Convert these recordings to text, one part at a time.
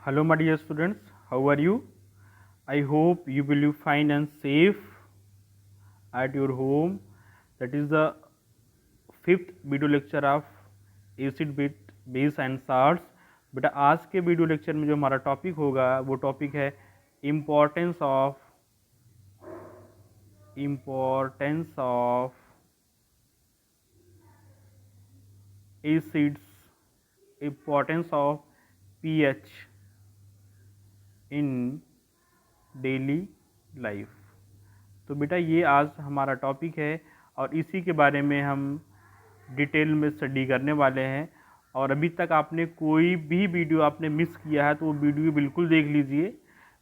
Hello, my dear students. How are you? I hope you will be fine and safe at your home. That is the fifth video lecture of acid base and salts. बेटा आज के video lecture में जो हमारा topic होगा वो topic है importance of acids, importance of pH in daily life. तो बेटा ये आज हमारा टॉपिक है और इसी के बारे में हम डिटेल में स्टडी करने वाले हैं। और अभी तक आपने कोई भी वीडियो आपने मिस किया है तो वो वीडियो बिल्कुल देख लीजिए,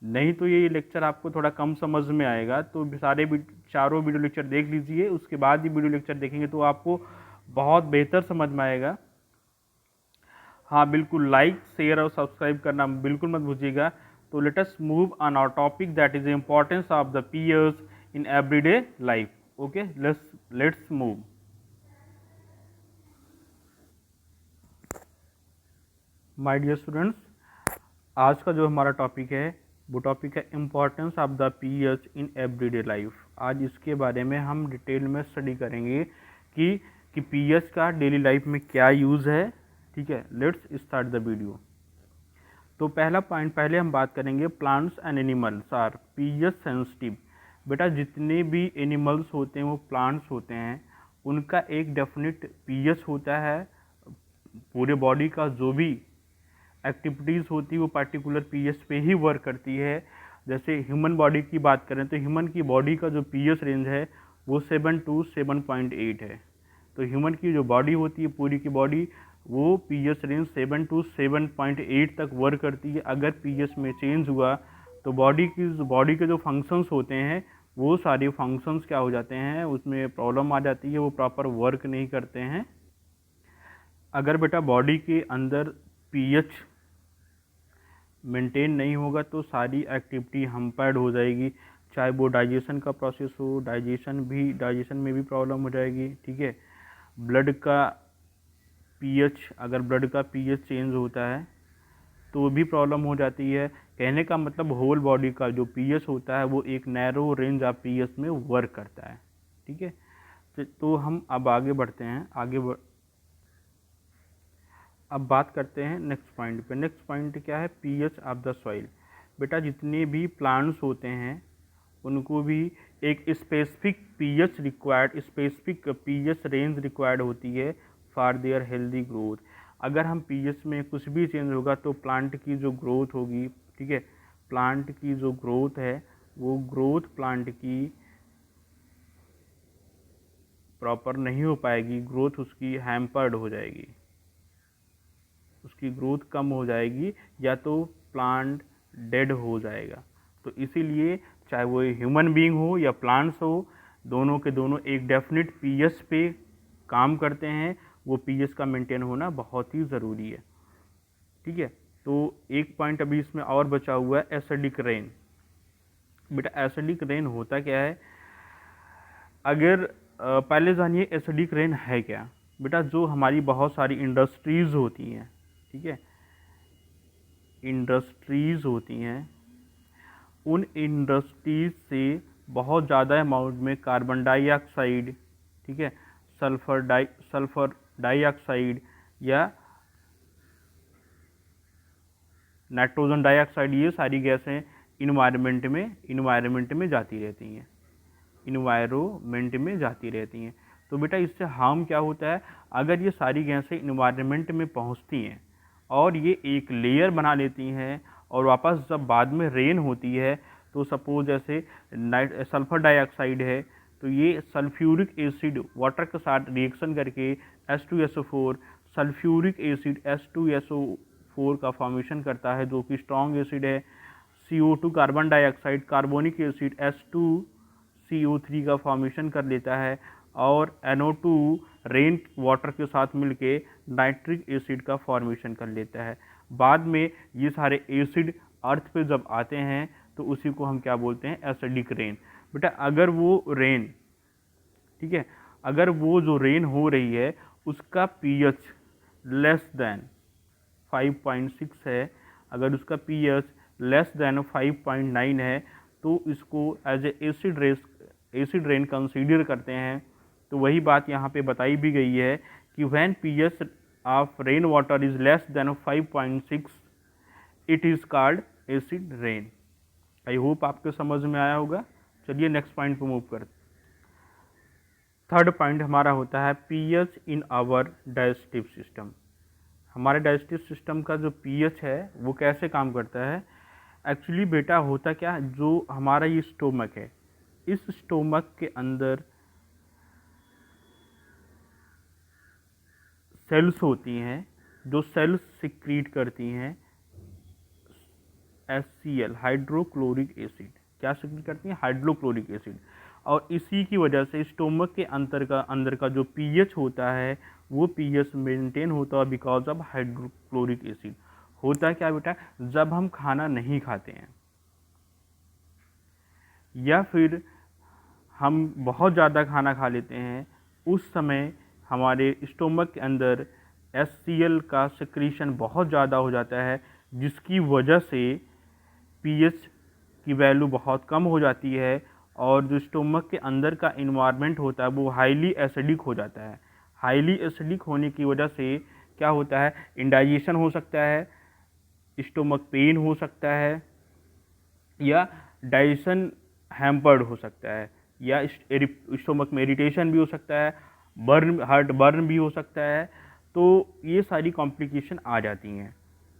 नहीं तो ये लेक्चर आपको थोड़ा कम समझ में आएगा। तो चारों वीडियो लेक्चर देख लीजिए, उसके बाद ही वीडियो लेक्चर देखेंगे तो आपको बहुत बेहतर समझ में आएगा। हाँ बिल्कुल, लाइक शेयर और सब्सक्राइब करना बिल्कुल मत भूलिएगा। तो let us move on our topic that is the importance of the पीयर्स in everyday life. Okay, let's move. My dear students, आज का जो हमारा टॉपिक है वो टॉपिक है importance of the pH in everyday life. आज इसके बारे में हम डिटेल में स्टडी करेंगे कि पीएच का डेली लाइफ में क्या यूज़ है। ठीक है, लेट्स स्टार्ट द वीडियो। तो पहला पॉइंट, पहले हम बात करेंगे plants and animals are pH sensitive. बेटा जितने भी एनिमल्स होते हैं वो प्लांट्स होते हैं, उनका एक डेफिनेट पीएच होता है। पूरे बॉडी का जो भी एक्टिविटीज़ होती है वो पर्टिकुलर पीएच पे ही वर्क करती है। जैसे ह्यूमन बॉडी की बात करें तो ह्यूमन की बॉडी का जो पीएच रेंज है वो 7 to 7.8 है। तो ह्यूमन की जो बॉडी होती है पूरी की बॉडी वो पीएच रेंज 7 to 7.8 तक वर्क करती है। अगर पीएच में चेंज हुआ तो बॉडी के जो फंक्शंस होते हैं वो सारे फंक्शंस क्या हो जाते हैं, उसमें प्रॉब्लम आ जाती है, वो प्रॉपर वर्क नहीं करते हैं। अगर बेटा बॉडी के अंदर पीएच मेंटेन नहीं होगा तो सारी एक्टिविटी हम्पर्ड हो जाएगी, चाहे वो डाइजेशन का प्रोसेस हो, डाइजेशन में भी प्रॉब्लम हो जाएगी। ठीक है, अगर ब्लड का पीएच चेंज होता है तो भी प्रॉब्लम हो जाती है। कहने का मतलब होल बॉडी का जो पीएच होता है वो एक नैरो रेंज ऑफ पीएच में वर्क करता है। ठीक है, तो हम अब आगे बढ़ते हैं। अब बात करते हैं नेक्स्ट पॉइंट पे। नेक्स्ट पॉइंट क्या है, पीएच ऑफ द सॉइल। बेटा जितने भी प्लांट्स होते हैं उनको भी एक स्पेसिफिक पीएच रेंज रिक्वायर्ड होती है फॉर देयर हेल्दी ग्रोथ। अगर हम पीएच में कुछ भी चेंज होगा तो प्लांट की जो ग्रोथ होगी, ठीक है, प्लांट की जो ग्रोथ है वो ग्रोथ प्लांट की प्रॉपर नहीं हो पाएगी, ग्रोथ उसकी हैम्पर्ड हो जाएगी, उसकी ग्रोथ कम हो जाएगी या तो प्लांट डेड हो जाएगा। तो इसीलिए चाहे वो ह्यूमन बीइंग हो या प्लांट्स हो, दोनों के दोनों एक डेफिनेट पीएच पे काम करते हैं। वो पीएच का मेंटेन होना बहुत ही ज़रूरी है। ठीक है, तो एक पॉइंट अभी इसमें और बचा हुआ है, एसिडिक रेन। बेटा एसिडिक रेन होता क्या है, अगर पहले जानिए एसिडिक रेन है क्या। बेटा जो हमारी बहुत सारी इंडस्ट्रीज़ होती हैं, ठीक है, इंडस्ट्रीज़ होती हैं, उन इंडस्ट्रीज से बहुत ज़्यादा अमाउंट में कार्बन डाइऑक्साइड, ठीक है, सल्फर डाइऑक्साइड या नाइट्रोजन डाइऑक्साइड, ये सारी गैसें इन्वायरमेंट में जाती रहती हैं। तो बेटा इससे हार्म क्या होता है, अगर ये सारी गैसें इन्वायरमेंट में पहुंचती हैं और ये एक लेयर बना लेती हैं और वापस जब बाद में रेन होती है तो सपोज जैसे सल्फर डाइऑक्साइड है तो ये सल्फ्यूरिक एसिड वाटर के साथ रिएक्शन करके H2SO4 सल्फ्यूरिक एसिड H2SO4 का फॉर्मेशन करता है जो कि स्ट्रॉन्ग एसिड है। CO2 carbon dioxide carbonic acid H2CO3 का फॉर्मेशन कर लेता है और NO2 रेन वाटर के साथ मिलके नाइट्रिक एसिड का फॉर्मेशन कर लेता है। बाद में ये सारे एसिड अर्थ पे जब आते हैं तो उसी को हम क्या बोलते हैं, एसिडिक रेन। बेटा अगर वो रेन, ठीक है, अगर वो जो रेन हो रही है उसका पीएच लेस देन 5.6 है, अगर उसका pH लेस देन 5.9 है तो इसको as a acid rain consider करते हैं। तो वही बात यहाँ पे बताई भी गई है कि when pH of rain water is less than 5.6 it is called acid rain. I hope आपको समझ में आया होगा। चलिए नेक्स्ट पॉइंट पे मूव करते। थर्ड पॉइंट हमारा होता है pH in our digestive system. हमारे डाइजेस्टिव सिस्टम का जो pH है वो कैसे काम करता है। एक्चुअली बेटा होता क्या, जो हमारा ये स्टोमक है, इस स्टोमक के अंदर सेल्स होती हैं, जो सेल्स सिक्रीट करती हैं HCl, हाइड्रोक्लोरिक एसिड। क्या सिक्रीट करती हैं? Hydrochloric acid. और इसी की वजह से स्टोमक के अंदर का जो pH होता है वो pH मेंटेन होता है बिकॉज ऑफ हाइड्रोक्लोरिक एसिड। होता क्या बेटा, जब हम खाना नहीं खाते हैं या फिर हम बहुत ज़्यादा खाना खा लेते हैं, उस समय हमारे स्टोमक के अंदर HCl का सिक्रीशन बहुत ज़्यादा हो जाता है, जिसकी वजह से pH की वैल्यू बहुत कम हो जाती है और जो स्टोमक के अंदर का इन्वायरमेंट होता है वो हाईली एसिडिक हो जाता है। हाईली एसिडिक होने की वजह से क्या होता है, इंडाइजेशन हो सकता है, स्टोमक पेन हो सकता है, या डाइजेशन हैम्पर्ड हो सकता है, या स्टोमक में इरिटेशन भी हो सकता है, हार्ट बर्न भी हो सकता है। तो ये सारी कॉम्प्लिकेशन आ जाती हैं।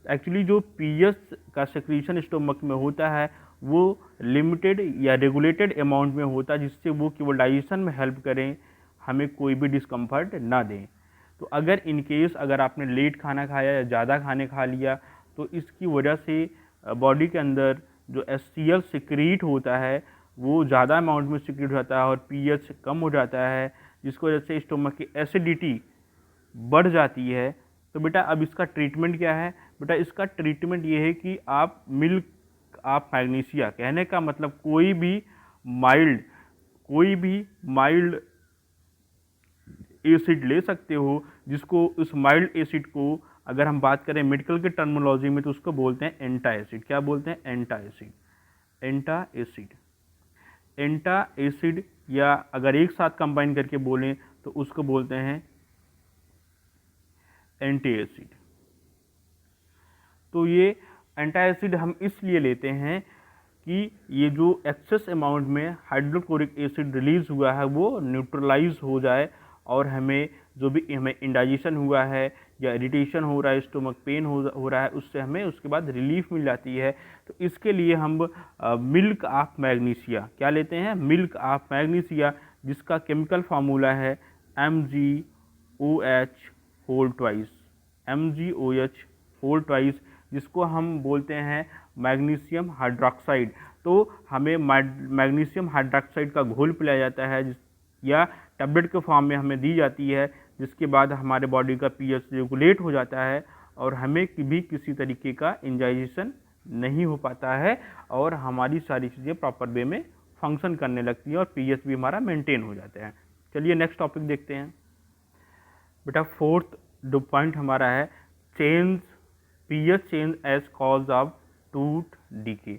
एक्चुअली जो pH का सेक्रीशन स्टोमक में होता है वो लिमिटेड या रेगुलेटेड अमाउंट में होता है, जिससे वो केवल डाइजेशन में हेल्प करें, हमें कोई भी डिस्कम्फर्ट ना दें। तो अगर इन केस अगर आपने लेट खाना खाया या ज़्यादा खाने खा लिया तो इसकी वजह से बॉडी के अंदर जो HCl सिक्रीट होता है वो ज़्यादा अमाउंट में सिक्रीट हो जाता है और pH कम हो जाता है, जिसकी वजह से स्टोमक की एसिडिटी बढ़ जाती है। तो बेटा अब इसका ट्रीटमेंट क्या है? बेटा इसका ट्रीटमेंट ये है कि आप मिल्क ऑफ मैग्नीशिया, कहने का मतलब कोई भी माइल्ड एसिड ले सकते हो, जिसको उस माइल्ड एसिड को अगर हम बात करें मेडिकल के टर्मिनोलॉजी में तो उसको बोलते हैं एंटा एसिड। क्या बोलते हैं? एंटा एसिड। एंटा एसिड, एंटा एसिड, या अगर एक साथ कंबाइन करके बोलें तो उसको बोलते हैं एंटी एसिड। तो ये एंटा एसिड हम इसलिए लेते हैं कि ये जो एक्सेस अमाउंट में हाइड्रोक्लोरिक एसिड रिलीज हुआ है वो न्यूट्रलाइज हो जाए और हमें जो भी हमें इंडाइजेशन हुआ है या इरिटेशन हो रहा है, स्टोमक पेन हो रहा है, उससे हमें उसके बाद रिलीफ मिल जाती है। तो इसके लिए हम मिल्क ऑफ मैग्नीशिया क्या लेते हैं? मिल्क ऑफ मैग्नीशिया, जिसका केमिकल फार्मूला है MgOH whole twice, MgOH whole twice, जिसको हम बोलते हैं मैग्नीशियम हाइड्रोक्साइड। तो हमें मैग्नीशियम हाइड्रोक्साइड का घोल पिलाया जाता है या टैबलेट के फॉर्म में हमें दी जाती है, जिसके बाद हमारे बॉडी का pH रेगुलेट हो जाता है और हमें भी किसी तरीके का इंडाइजेशन नहीं हो पाता है और हमारी सारी चीज़ें प्रॉपर वे में फंक्शन करने लगती हैं और pH भी हमारा मेंटेन हो जाता है। चलिए नेक्स्ट टॉपिक देखते हैं। बेटा फोर्थ जो पॉइंट हमारा है change pH change as cause of tooth decay.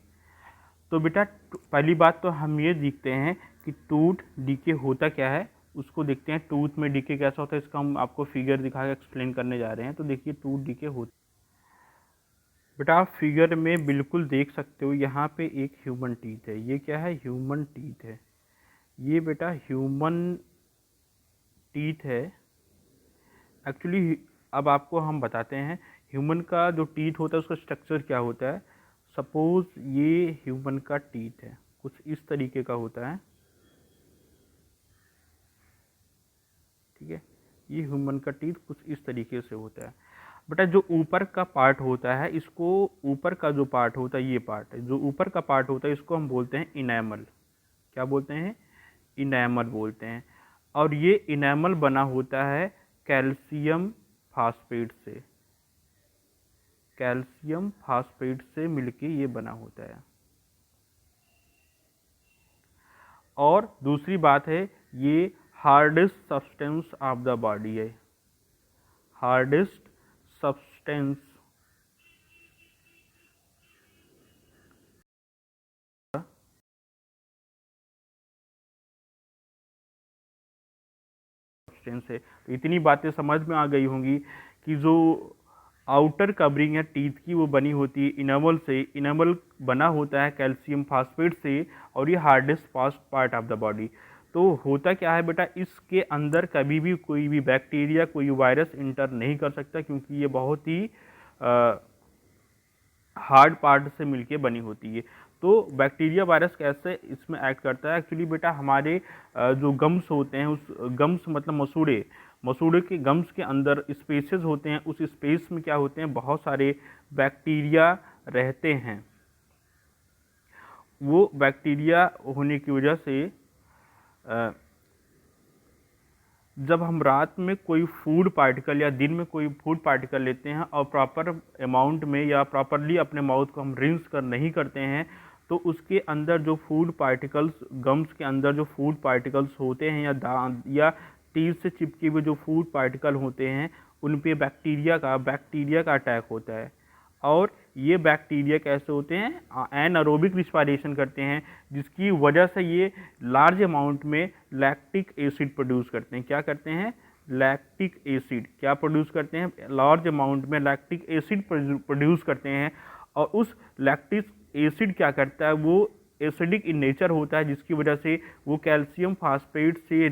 तो बेटा पहली बात तो हम ये देखते हैं कि टूथ डीके होता क्या है, उसको देखते हैं। टूथ में डीके कैसा होता है इसका हम आपको फिगर दिखा के एक्सप्लेन करने जा रहे हैं। तो देखिए टूथ डीके होता, बेटा आप फिगर में बिल्कुल देख सकते हो यहाँ पे एक ह्यूमन टीथ है। ये क्या है? ह्यूमन टीथ है। ये बेटा ह्यूमन टीथ है। एक्चुअली अब आपको हम बताते हैं ह्यूमन का जो टीथ होता है उसका स्ट्रक्चर क्या होता है। सपोज ये ह्यूमन का टीथ है, कुछ इस तरीके का होता है, ठीक है। ये ह्यूमन का टीथ कुछ इस तरीके से होता है। बेटा जो ऊपर का पार्ट होता है, इसको ऊपर का जो पार्ट होता है, ये पार्ट है जो ऊपर का पार्ट होता है, इसको हम बोलते हैं इनेमल। क्या बोलते हैं? इनेमल बोलते हैं। और ये इनेमल बना होता है कैल्शियम फास्फेट से, कैल्शियम फास्फेट से मिलके ये बना होता है। और दूसरी बात है ये hardest substance of the body है, हार्डेस्ट सब्सटेंस सब्सटेंस है। तो इतनी बातें समझ में आ गई होंगी कि जो आउटर कवरिंग है टीथ की वो बनी होती है इनेमल से। इनेमल बना होता है कैल्शियम फास्फेट से और ये hardest part of the body. तो होता क्या है बेटा, इसके अंदर कभी भी कोई भी बैक्टीरिया कोई वायरस इंटर नहीं कर सकता, क्योंकि ये बहुत ही हार्ड पार्ट से मिलके बनी होती है। तो बैक्टीरिया वायरस कैसे इसमें एक्ट करता है? एक्चुअली बेटा हमारे जो गम्स होते हैं, उस गम्स मतलब मसूड़े के गम्स के अंदर स्पेसेस होते हैं। उस स्पेस में क्या होते हैं, बहुत सारे बैक्टीरिया रहते हैं। वो बैक्टीरिया होने की वजह से जब हम रात में कोई फूड पार्टिकल या दिन में कोई फूड पार्टिकल लेते हैं और प्रॉपर अमाउंट में या प्रॉपरली अपने माउथ को हम रिंस कर नहीं करते हैं, तो उसके अंदर जो फूड पार्टिकल्स, गम्स के अंदर जो फूड पार्टिकल्स होते हैं या टीथ से चिपके हुए जो फूड पार्टिकल होते हैं, उन पे बैक्टीरिया का अटैक होता है। और ये बैक्टीरिया कैसे होते हैं, एनारोबिक रिस्पायरेशन करते हैं, जिसकी वजह से ये लार्ज अमाउंट में लैक्टिक एसिड प्रोड्यूस करते हैं। क्या करते हैं? लैक्टिक एसिड क्या प्रोड्यूस करते हैं? लार्ज अमाउंट में लैक्टिक एसिड प्रोड्यूस करते हैं। और उस लैक्टिक एसिड क्या करता है, वो एसिडिक इन नेचर होता है, जिसकी वजह से वो कैल्शियम फास्फेट से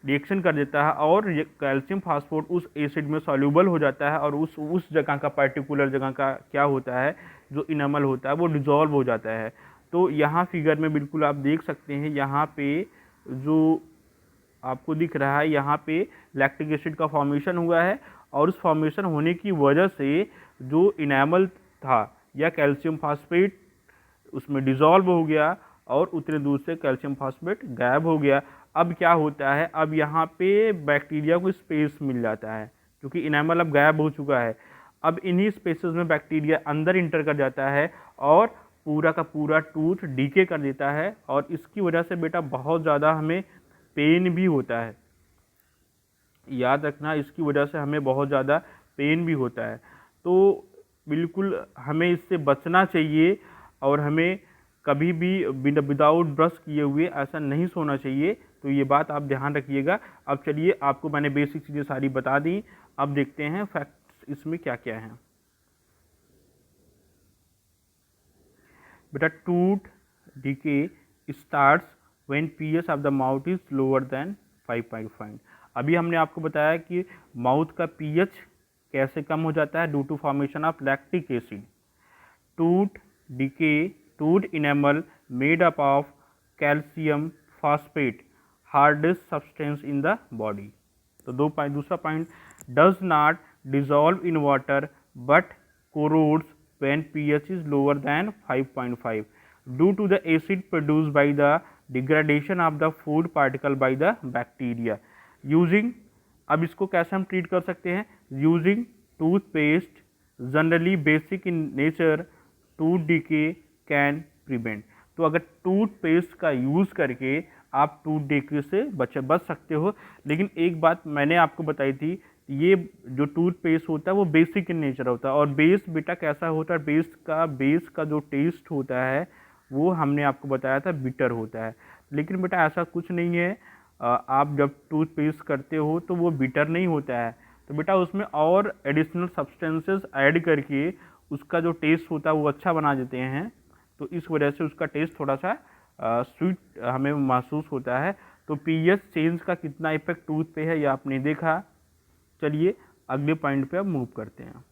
रिएक्शन कर देता है और कैल्शियम फास्फेट उस एसिड में सॉल्यूबल हो जाता है और उस जगह का पर्टिकुलर जगह का क्या होता है, जो इनेमल होता है वो डिजॉल्व हो जाता है। तो यहाँ फिगर में बिल्कुल आप देख सकते हैं, यहाँ पे जो आपको दिख रहा है, यहाँ पे लैक्टिक एसिड का फॉर्मेशन हुआ है और उस फॉर्मेशन होने की वजह से जो इनेमल था या कैल्शियम फास्फेट उसमें डिजॉल्व हो गया और उतने दूर से कैल्शियम फास्फेट गायब हो गया। अब क्या होता है, अब यहाँ पे बैक्टीरिया को स्पेस मिल जाता है, क्योंकि इनेमल अब गायब हो चुका है। अब इन्हीं स्पेसेस में बैक्टीरिया अंदर इंटर कर जाता है और पूरा का पूरा टूथ डीके कर देता है। और इसकी वजह से बेटा बहुत ज़्यादा हमें पेन भी होता है, याद रखना, इसकी वजह से हमें बहुत ज़्यादा पेन भी होता है। तो बिल्कुल हमें इससे बचना चाहिए और हमें कभी भी विदाउट ब्रश किए हुए ऐसा नहीं सोना चाहिए। तो ये बात आप ध्यान रखिएगा। अब चलिए, आपको मैंने बेसिक चीज़ें सारी बता दी, अब देखते हैं फैक्ट्स इसमें क्या क्या हैं। बेटा tooth decay starts when pH of the mouth is lower than 5.5। अभी हमने आपको बताया कि माउथ का पीएच कैसे कम हो जाता है, due to formation of lactic acid. Tooth decay, tooth enamel made up of calcium phosphate, hardest substance in the body. तो दूसरा point, does not dissolve in water but corrodes when pH is lower than 5.5 due to the acid produced by the degradation of the food particle by the bacteria using। अब इसको कैसे हम treat कर सकते हैं, using toothpaste generally basic in nature, tooth decay can prevent. तो अगर toothpaste का यूज़ करके आप टूथ डीके से बच सकते हो। लेकिन एक बात मैंने आपको बताई थी, ये जो टूथपेस्ट होता है वो बेसिक इन नेचर होता है। और बेस बेटा कैसा होता है, बेस का जो टेस्ट होता है वो हमने आपको बताया था बिटर होता है। लेकिन बेटा ऐसा कुछ नहीं है, आप जब टूथपेस्ट करते हो तो वो बिटर नहीं होता है। तो बेटा उसमें और एडिशनल सब्सटेंसेस ऐड करके उसका जो टेस्ट होता है वो अच्छा बना देते हैं। तो इस वजह से उसका टेस्ट थोड़ा सा स्वीट हमें महसूस होता है। तो पीएच चेंज का कितना इफेक्ट टूथ पे है ये आपने देखा। चलिए अगले पॉइंट पे अब मूव करते हैं।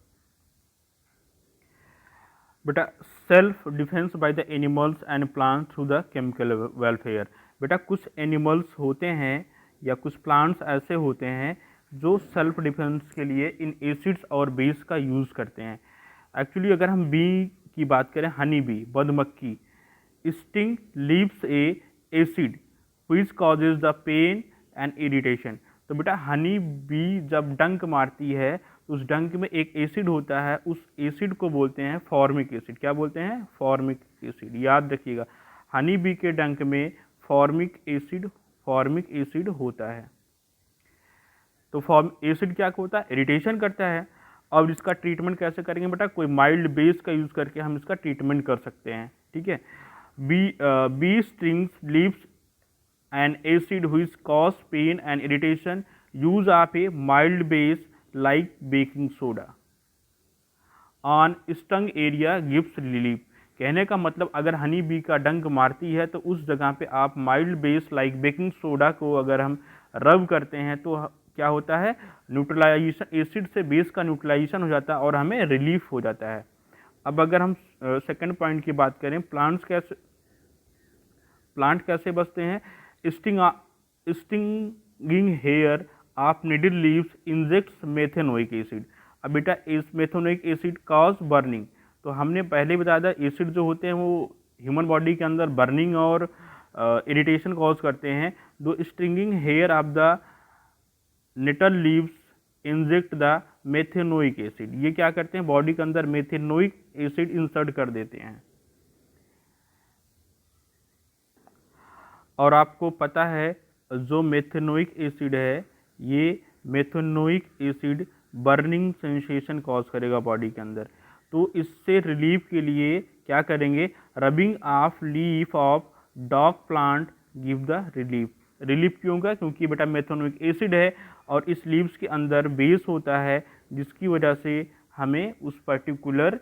बेटा self defence by the animals and plants through the chemical welfare. बेटा कुछ एनिमल्स होते हैं या कुछ प्लांट्स ऐसे होते हैं जो सेल्फ डिफेंस के लिए इन एसिड्स और बेस का यूज़ करते हैं। एक्चुअली अगर हम बी की बात करें, हनी बी, मधुमक्खी, sting leaves a acid which causes the pain and irritation. तो बेटा हनी बी जब डंक मारती है तो उस डंक में एक एसिड होता है, उस एसिड को बोलते हैं फॉर्मिक एसिड। क्या बोलते हैं? Formic acid. याद रखिएगा, हनी बी के डंक में फॉर्मिक एसिड होता है। तो एसिड क्या होता है? इरिटेशन करता है। अब इसका ट्रीटमेंट कैसे करेंगे बेटा? कोई माइल्ड बेस का यूज़ करके हम इसका ट्रीटमेंट कर सकते हैं। ठीक है, bee strings leaves an acid which cause pain and irritation, use of a mild base like baking soda on stung area gives relief। कहने का मतलब अगर हनी बी का डंक मारती है तो उस जगह पे आप mild base like baking soda को अगर हम रब करते हैं तो क्या होता है, न्यूट्रलाइजेशन, एसिड से बेस का न्यूट्रलाइजेशन हो जाता है और हमें रिलीफ हो जाता है। अब अगर हम सेकंड पॉइंट की बात करें, प्लांट कैसे बचते हैं, stinging hair of needle leaves injects methanoic acid. अब बेटा इस मेथेनोइक एसिड कॉज बर्निंग, तो हमने पहले बताया था एसिड जो होते हैं वो ह्यूमन बॉडी के अंदर बर्निंग और इरिटेशन कॉज करते हैं। दो stinging hair of the nettle leaves inject the methanoic acid, ये क्या करते हैं, बॉडी के अंदर मेथेनोइक एसिड इंसर्ट कर देते हैं। और आपको पता है जो मेथेनोइक एसिड है, ये methanoic acid burning sensation cause करेगा बॉडी के अंदर। तो इससे रिलीफ के लिए क्या करेंगे, rubbing of leaf of dog plant give the relief. Relief क्यों का, क्योंकि बेटा मेथेनोइक एसिड है और इस लीव्स के अंदर बेस होता है जिसकी वजह से हमें उस पर्टिकुलर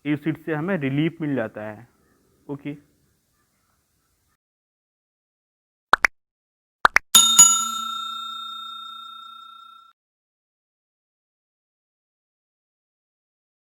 एसिड से हमें रिलीफ मिल जाता है। ओके।